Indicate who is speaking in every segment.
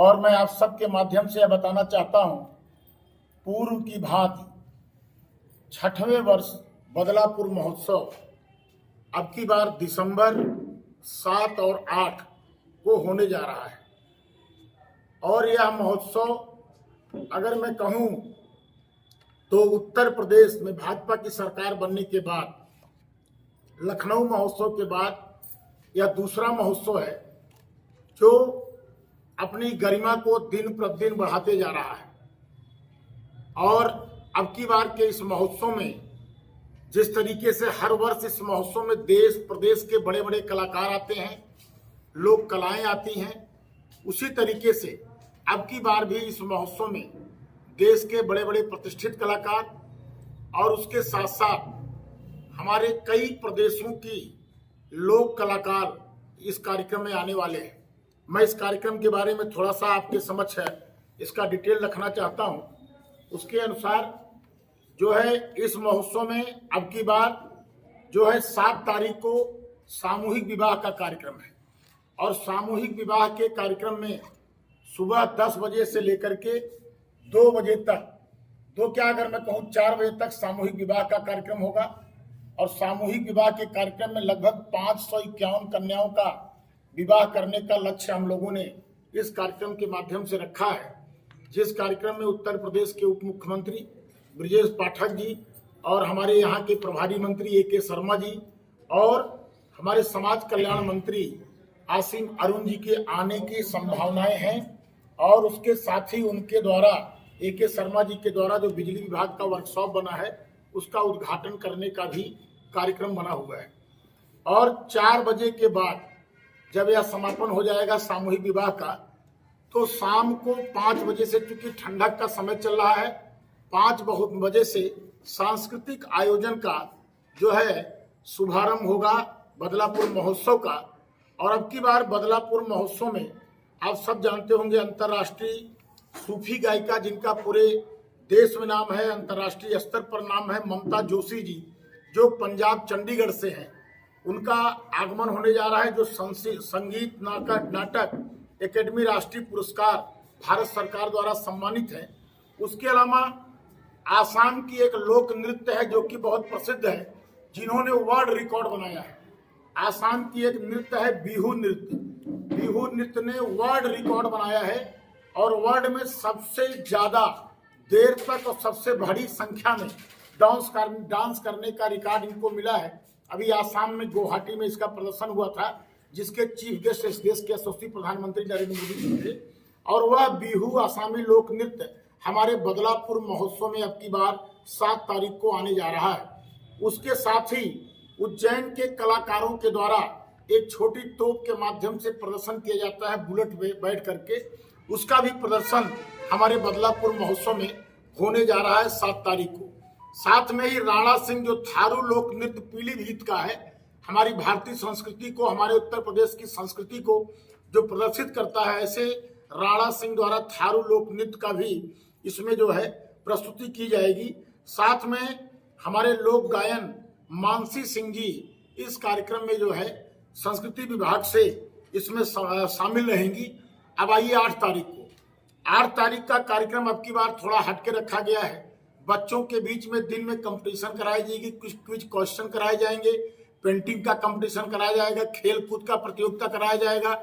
Speaker 1: और मैं आप सबके माध्यम से यह बताना चाहता हूं, पूर्व की भांति 6वें वर्ष बदलापुर महोत्सव अब की बार दिसंबर 7 और 8 को होने जा रहा है। और यह महोत्सव अगर मैं कहूं तो उत्तर प्रदेश में भाजपा की सरकार बनने के बाद, लखनऊ महोत्सव के बाद यह दूसरा महोत्सव है जो अपनी गरिमा को दिन प्रतिदिन बढ़ाते जा रहा है। और अब की बार के इस महोत्सव में जिस तरीके से हर वर्ष इस महोत्सव में देश प्रदेश के बड़े बड़े कलाकार आते हैं, लोक कलाएं आती हैं, उसी तरीके से अब की बार भी इस महोत्सव में देश के बड़े बड़े प्रतिष्ठित कलाकार और उसके साथ साथ हमारे कई प्रदेशों की लोक कलाकार इस कार्यक्रम में आने वाले हैं। मैं इस कार्यक्रम के बारे में थोड़ा सा आपके समक्ष है इसका डिटेल रखना चाहता हूं। उसके अनुसार जो है इस महोत्सव में अब की बार जो है 7 तारीख को सामूहिक विवाह का कार्यक्रम है। और सामूहिक विवाह के कार्यक्रम में सुबह 10 बजे से लेकर के 2 बजे तक, अगर मैं कहूँ 4 बजे तक सामूहिक विवाह का कार्यक्रम होगा। और सामूहिक विवाह के कार्यक्रम में लगभग 551 कन्याओं का विवाह करने का लक्ष्य हम लोगों ने इस कार्यक्रम के माध्यम से रखा है, जिस कार्यक्रम में उत्तर प्रदेश के उप मुख्यमंत्री ब्रजेश पाठक जी और हमारे यहाँ के प्रभारी मंत्री ए.के. शर्मा जी और हमारे समाज कल्याण मंत्री आसिम अरुण जी के आने की संभावनाएं हैं। और उसके साथ ही उनके द्वारा ए.के. शर्मा जी के द्वारा जो बिजली विभाग का वर्कशॉप बना है उसका उद्घाटन करने का भी कार्यक्रम बना हुआ है। और 4 बजे के बाद जब यह समापन हो जाएगा सामूहिक विवाह का, तो शाम को 5 बजे से, चूंकि ठंडक का समय चल रहा है, 5 बजे से सांस्कृतिक आयोजन का जो है शुभारंभ होगा बदलापुर महोत्सव का। और अब की बार बदलापुर महोत्सव में आप सब जानते होंगे अंतर्राष्ट्रीय सूफी गायिका जिनका पूरे देश में नाम है, अंतर्राष्ट्रीय स्तर पर नाम है, ममता जोशी जी, जो पंजाब चंडीगढ़ से हैं, उनका आगमन होने जा रहा है, जो संगीत नाटक एकेडमी राष्ट्रीय पुरस्कार भारत सरकार द्वारा सम्मानित है। उसके अलावा आसाम की एक लोक नृत्य है जो कि बहुत प्रसिद्ध है, जिन्होंने वर्ल्ड रिकॉर्ड बनाया है। आसाम की एक नृत्य है बिहू नृत्य। बिहू नृत्य ने वर्ल्ड रिकॉर्ड बनाया है और वर्ल्ड में सबसे ज्यादा देर तक और सबसे बड़ी संख्या में डांस करने का रिकॉर्ड इनको मिला है। अभी आसाम में गुवाहाटी में इसका प्रदर्शन हुआ था, जिसके चीफ गेस्ट इस देश के यशस्वी प्रधानमंत्री नरेंद्र मोदी जी थे। और वह बिहू आसामी लोक नृत्य हमारे बदलापुर महोत्सव में अब की बार 7 तारीख को आने जा रहा है। उसके साथ ही उज्जैन के कलाकारों के द्वारा एक छोटी तोप के माध्यम से प्रदर्शन किया जाता है, बुलेट बैठ करके, उसका भी प्रदर्शन हमारे बदलापुर महोत्सव में होने जा रहा है 7 तारीख को। साथ में ही राणा सिंह जो थारू लोक नृत्य पीलीभीत का है, हमारी भारतीय संस्कृति को, हमारे उत्तर प्रदेश की संस्कृति को जो प्रदर्शित करता है, ऐसे राणा सिंह द्वारा थारू लोक नृत्य का भी इसमें जो है प्रस्तुति की जाएगी। साथ में हमारे लोक गायन मानसी सिंह जी इस कार्यक्रम में जो है संस्कृति विभाग से इसमें शामिल रहेंगी। अब आइए 8 तारीख को, 8 तारीख का कार्यक्रम अब की बार थोड़ा हटके रखा गया है। बच्चों के बीच में दिन में कंपटीशन कराई जाएगी, कुछ क्विज क्वेश्चन कराए जाएंगे, पेंटिंग का कंपटीशन कराया जाएगा, खेल कूद का प्रतियोगिता कराया जाएगा,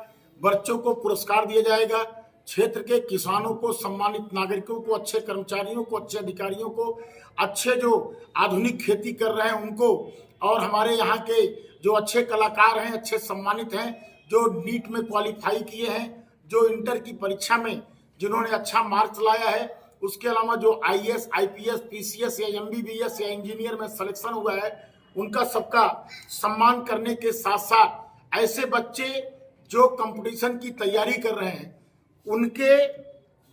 Speaker 1: बच्चों को पुरस्कार दिया जाएगा, क्षेत्र के किसानों को, सम्मानित नागरिकों को, अच्छे कर्मचारियों को, अच्छे अधिकारियों को, अच्छे जो आधुनिक खेती कर रहे हैं उनको, और हमारे यहाँ के जो अच्छे कलाकार हैं, अच्छे सम्मानित हैं, जो नीट में क्वालिफाई किए हैं, जो इंटर की परीक्षा में जिन्होंने अच्छा मार्क्स लाया है, उसके अलावा जो आईएएस, आईपीएस, पीसीएस या एमबीबीएस या इंजीनियर में सिलेक्शन हुआ है, उनका सबका सम्मान करने के साथ साथ ऐसे बच्चे जो कंपटीशन की तैयारी कर रहे हैं उनके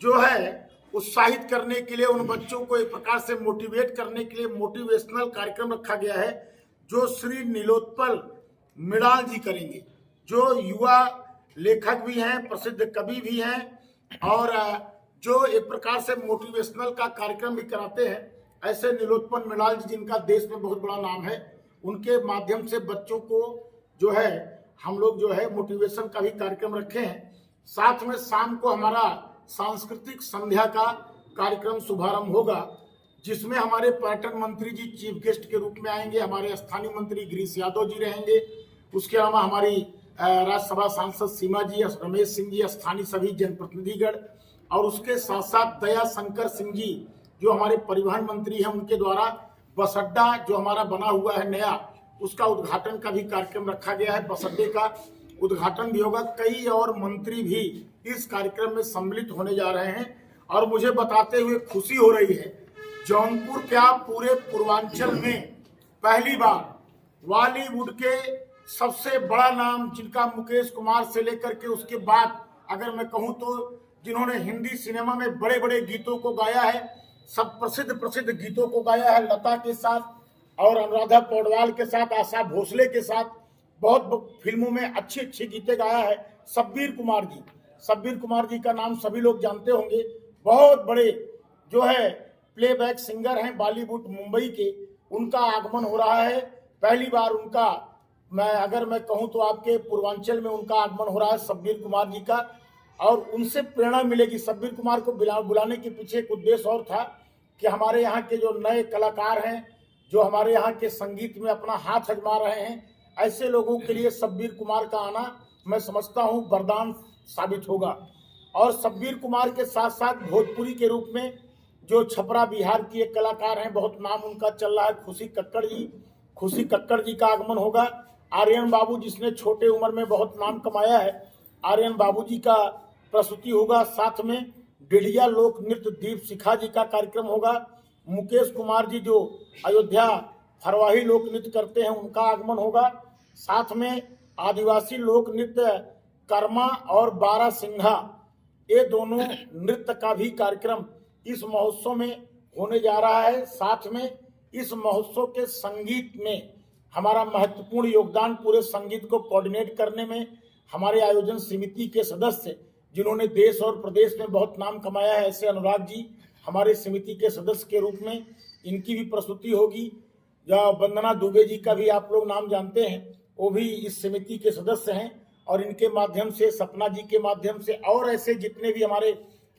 Speaker 1: जो है उत्साहित करने के लिए, उन बच्चों को एक प्रकार से मोटिवेट करने के लिए मोटिवेशनल कार्यक्रम रखा गया है, जो श्री नीलोत्पल मृणाल जी करेंगे, जो युवा लेखक भी हैं, प्रसिद्ध कवि भी हैं और जो एक प्रकार से मोटिवेशनल का कार्यक्रम भी कराते हैं। ऐसे नीलोत्पल मृणाल जी जिनका देश में बहुत बड़ा नाम है, उनके माध्यम से बच्चों को जो है हम लोग जो है मोटिवेशन का भी कार्यक्रम रखे हैं। साथ में शाम को हमारा सांस्कृतिक संध्या का कार्यक्रम शुभारंभ होगा, जिसमें हमारे पर्यटन मंत्री जी चीफ गेस्ट के रूप में आएंगे, हमारे स्थानीय मंत्री गिरीश यादव जी रहेंगे, उसके अलावा हमारी राज्यसभा सांसद सीमा जी, रमेश सिंह जी, स्थानीय सभी जनप्रतिनिधिगण, और उसके साथ साथ दया शंकर सिंह जी जो हमारे परिवहन मंत्री हैं, उनके द्वारा बस अड्डा जो हमारा बना हुआ है नया, उसका उद्घाटन का भी कार्यक्रम रखा गया है। बस अड्डे का उद्घाटन भी होगा। कई और मंत्री भी इस कार्यक्रम में सम्मिलित होने जा रहे हैं और मुझे बताते हुए खुशी हो रही है, जौनपुर क्या पूरे पूर्वांचल में पहली बार बॉलीवुड के सबसे बड़ा नाम, जिनका मुकेश कुमार से लेकर के उसके बाद अगर मैं कहूं तो जिन्होंने हिंदी सिनेमा में बड़े बड़े गीतों को गाया है, सब प्रसिद्ध गीतों को गाया है, लता के साथ और अनुराधा पौडवाल के साथ, आशा भोसले के साथ बहुत फिल्मों में अच्छी गीतें गाया है शब्बीर कुमार जी। शब्बीर कुमार जी का नाम सभी लोग जानते होंगे, बहुत बड़े जो है प्लेबैक सिंगर हैं बॉलीवुड मुंबई के। उनका आगमन हो रहा है पहली बार। उनका अगर मैं कहूं तो आपके पूर्वांचल में उनका आगमन हो रहा है शब्बीर कुमार जी का, और उनसे प्रेरणा मिलेगी। शब्बीर कुमार को बुलाने के पीछे एक उद्देश्य और था कि हमारे यहाँ के जो नए कलाकार हैं, जो हमारे यहाँ के संगीत में अपना हाथ आजमा रहे हैं, ऐसे लोगों के लिए शब्बीर कुमार का आना मैं समझता हूँ वरदान साबित होगा। और शब्बीर कुमार के साथ साथ भोजपुरी के रूप में जो छपरा बिहार की एक कलाकार हैं, बहुत नाम उनका चल रहा है, खुशी कक्कड़ जी का आगमन होगा। आर्यन बाबू, जिसने छोटे उम्र में बहुत नाम कमाया है, आर्यन बाबू जी का प्रस्तुति होगा। साथ में डेढ़िया लोक नृत्य दीप शिखा जी का कार्यक्रम होगा। मुकेश कुमार जी जो अयोध्या फरवाही लोक नृत्य करते हैं, उनका आगमन होगा। साथ में आदिवासी लोक नृत्य कर्मा और बारह सिंघा, ये दोनों नृत्य का भी कार्यक्रम इस महोत्सव में होने जा रहा है। साथ में इस महोत्सव के संगीत में हमारा महत्वपूर्ण योगदान, पूरे संगीत को कोऑर्डिनेट करने में हमारे आयोजन समिति के सदस्य जिन्होंने देश और प्रदेश में बहुत नाम कमाया है, ऐसे अनुराग जी हमारे समिति के सदस्य के रूप में, इनकी भी प्रस्तुति होगी। या वंदना दुबे जी का भी आप लोग नाम जानते हैं, वो भी इस समिति के सदस्य हैं, और इनके माध्यम से, सपना जी के माध्यम से, और ऐसे जितने भी हमारे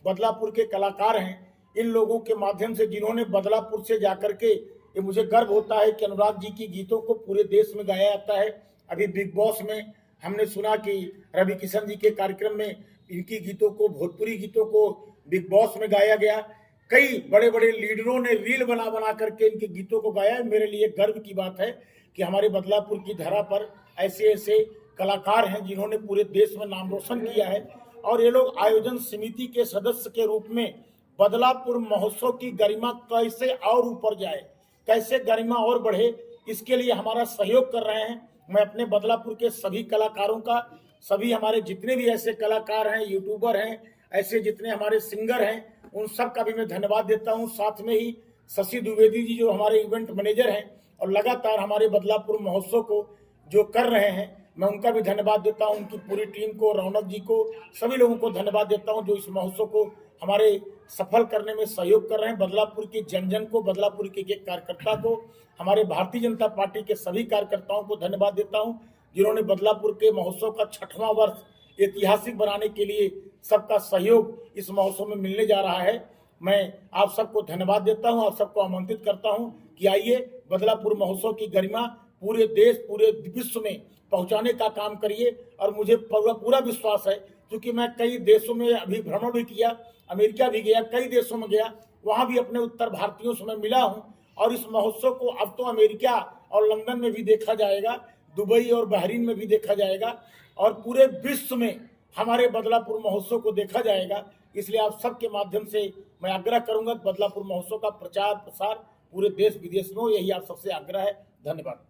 Speaker 1: बदलापुर के कलाकार हैं, इन लोगों के माध्यम से जिन्होंने बदलापुर से जाकर के, ये मुझे गर्व होता है कि अनुराग जी की गीतों को पूरे देश में गाया जाता है। अभी बिग बॉस में हमने सुना कि रवि किशन जी के कार्यक्रम में इनकी गीतों को, भोजपुरी गीतों को बिग बॉस में गाया गया। कई बड़े बड़े लीडरों ने रील बना करके इनके गीतों को गाया है। मेरे लिए गर्व की बात है कि हमारे बदलापुर की धरा पर ऐसे कलाकार हैं जिन्होंने पूरे देश में नाम रोशन किया है, और ये लोग आयोजन समिति के सदस्य के रूप में बदलापुर महोत्सव की गरिमा कैसे और ऊपर जाए, कैसे गरिमा और बढ़े, इसके लिए हमारा सहयोग कर रहे हैं। मैं अपने बदलापुर के सभी कलाकारों का, सभी हमारे जितने भी ऐसे कलाकार हैं, यूट्यूबर हैं, ऐसे जितने हमारे सिंगर हैं, उन सब का भी मैं धन्यवाद देता हूं। साथ में ही शशि द्विवेदी जी जो हमारे इवेंट मैनेजर हैं और लगातार हमारे बदलापुर महोत्सव को जो कर रहे हैं, मैं उनका भी धन्यवाद देता हूं। उनकी पूरी टीम को, रौनक जी को, सभी लोगों को धन्यवाद देता हूं जो इस महोत्सव को हमारे सफल करने में सहयोग कर रहे हैं। बदलापुर की जन को, बदलापुर के कार्यकर्ता को, हमारे भारतीय जनता पार्टी के सभी कार्यकर्ताओं को धन्यवाद देता हूं जिन्होंने बदलापुर के महोत्सव का 6वां वर्ष ऐतिहासिक बनाने के लिए सबका सहयोग इस महोत्सव में मिलने जा रहा है। मैं आप सबको धन्यवाद देता हूं, आप सबको आमंत्रित करता हूं कि आइए बदलापुर महोत्सव की गरिमा पूरे देश, पूरे विश्व में पहुंचाने का काम करिए। और मुझे पूरा विश्वास है, क्योंकि मैं कई देशों में अभी भ्रमण भी किया, अमेरिका भी गया, कई देशों में गया, वहां भी अपने उत्तर भारतीयों से मैं मिला हूं। और इस महोत्सव को अब तो अमेरिका और लंदन में भी देखा जाएगा, दुबई और बहरीन में भी देखा जाएगा, और पूरे विश्व में हमारे बदलापुर महोत्सव को देखा जाएगा। इसलिए आप सबके माध्यम से मैं आग्रह करूंगा कि बदलापुर महोत्सव का प्रचार प्रसार पूरे देश विदेश में हो, यही आप सबसे आग्रह है। धन्यवाद।